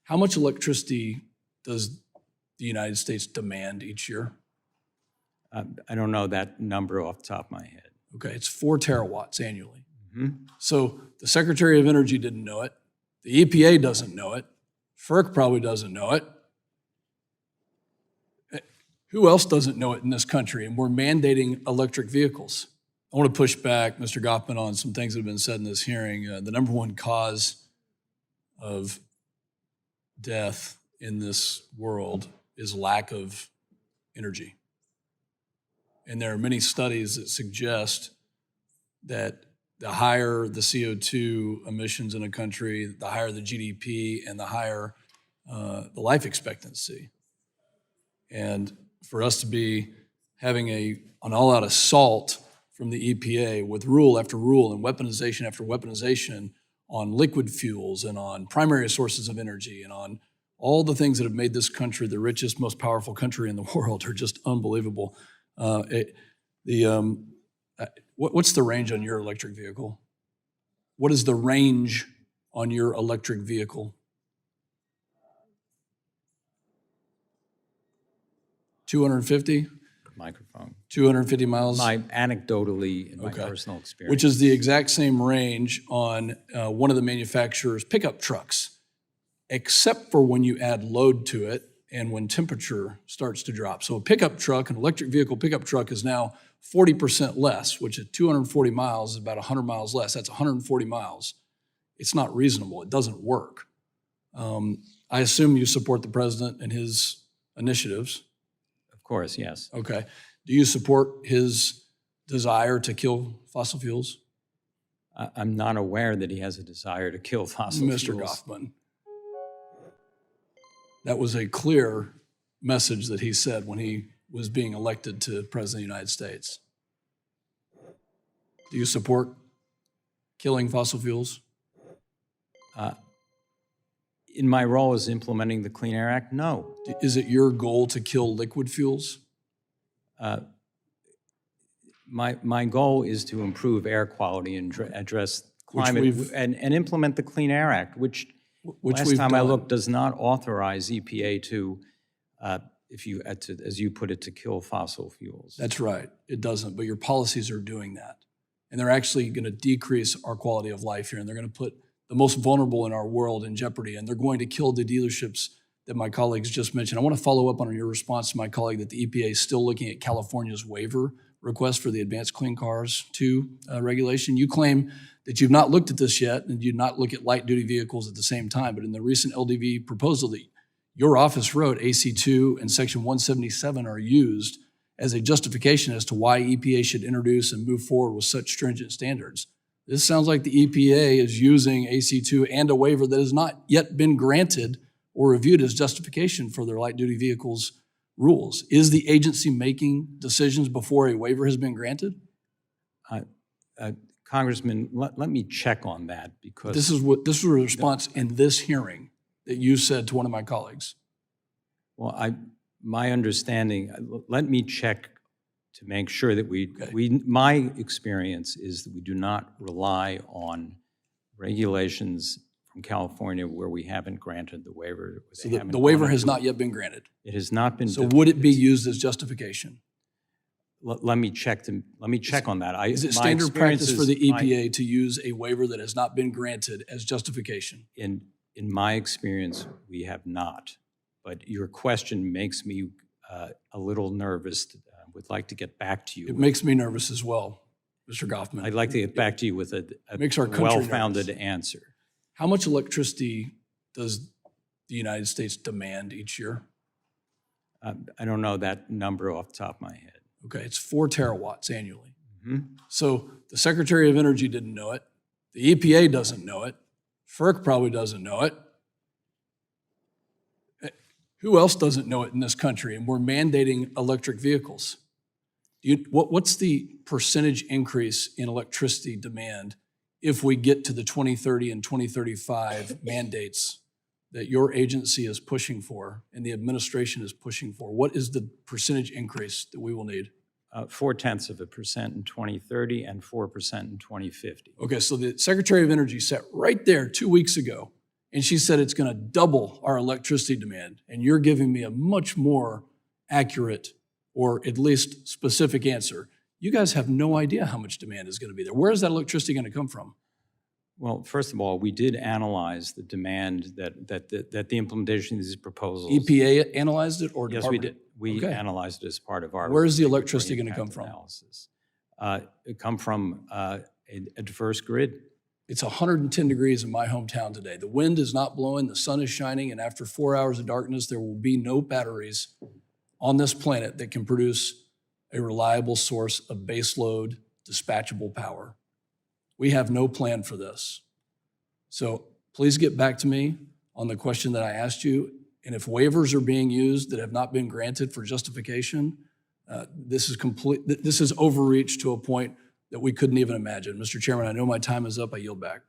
How much electricity does the United States demand each year? I don't know that number off the top of my head. Okay, it's 4 terawatts annually. Mm-hmm. So the Secretary of Energy didn't know it. The EPA doesn't know it. FERC probably doesn't know it. Who else doesn't know it in this country? And we're mandating electric vehicles. I want to push back, Mr. Goffman, on some things that have been said in this hearing. The number one cause of death in this world is lack of energy. And there are many studies that suggest that the higher the CO2 emissions in a country, the higher the GDP, and the higher the life expectancy. And for us to be having an all-out assault from the EPA with rule after rule and weaponization after weaponization on liquid fuels and on primary sources of energy and on all the things that have made this country the richest, most powerful country in the world are just unbelievable. What's the range on your electric vehicle? What is the range on your electric vehicle? 250? Microphone. 250 miles? Anecdotally, in my personal experience. Which is the exact same range on one of the manufacturer's pickup trucks, except for when you add load to it and when temperature starts to drop. So a pickup truck, an electric vehicle pickup truck, is now 40% less, which at 240 miles is about 100 miles less. That's 140 miles. It's not reasonable. It doesn't work. I assume you support the president and his initiatives. Of course, yes. Okay. Do you support his desire to kill fossil fuels? I'm not aware that he has a desire to kill fossil fuels. Mr. Goffman. That was a clear message that he said when he was being elected to President of the United States. Do you support killing fossil fuels? In my role as implementing the Clean Air Act, no. Is it your goal to kill liquid fuels? My goal is to improve air quality and address climate and implement the Clean Air Act, which last time I looked does not authorize EPA to, as you put it, to kill fossil fuels. That's right. It doesn't, but your policies are doing that. And they're actually going to decrease our quality of life here, and they're going to put the most vulnerable in our world in jeopardy, and they're going to kill the dealerships that my colleagues just mentioned. I want to follow up on your response to my colleague that the EPA is still looking at California's waiver request for the Advanced Clean Cars 2 regulation. You claim that you've not looked at this yet and you'd not look at light-duty vehicles at the same time, but in the recent LDV proposal that your office wrote, AC2 and Section 177 are used as a justification as to why EPA should introduce and move forward with such stringent standards. This sounds like the EPA is using AC2 and a waiver that has not yet been granted or reviewed as justification for their light-duty vehicles rules. Is the agency making decisions before a waiver has been granted? Congressman, let me check on that, because this was a response in this hearing that you said to one of my colleagues. Well, my understanding, let me check to make sure that my experience is that we do not rely on regulations from California where we haven't granted the waiver. So the waiver has not yet been granted. It has not been. So would it be used as justification? Let me check on that. Is it standard practice for the EPA to use a waiver that has not been granted as justification? In my experience, we have not. But your question makes me a little nervous. Would like to get back to you. It makes me nervous as well, Mr. Goffman. I'd like to get back to you with a well-founded answer. How much electricity does the United States demand each year? I don't know that number off the top of my head. Okay, it's 4 terawatts annually. Mm-hmm. So the Secretary of Energy didn't know it. The EPA doesn't know it. FERC probably doesn't know it. Who else doesn't know it in this country? And we're mandating electric vehicles. What's the percentage increase in electricity demand if we get to the 2030 and 2035 mandates that your agency is pushing for and the administration is pushing for? What is the percentage increase that we will need? 0.4% in 2030 and 4% in 2050. Okay, so the Secretary of Energy sat right there 2 weeks ago And she said it's going to double our electricity demand. And you're giving me a much more accurate or at least specific answer. You guys have no idea how much demand is going to be there. Where is that electricity going to come from? Well, first of all, we did analyze the demand that the implementation of these proposals. EPA analyzed it, or Yes, Department? we did. We analyzed it as part of our. Where is the electricity going to come from? Analysis. It come from a diverse grid. It's 110 degrees in my hometown today. The wind is not blowing, the sun is shining, and after 4 hours of darkness, there will be no batteries on this planet that can produce a reliable source of baseload, dispatchable power. We have no plan for this. So please get back to me on the question that I asked you. And if waivers are being used that have not been granted for justification, this is overreach to a point that we couldn't even imagine. Mr. Chairman, I know my time is up. I yield back.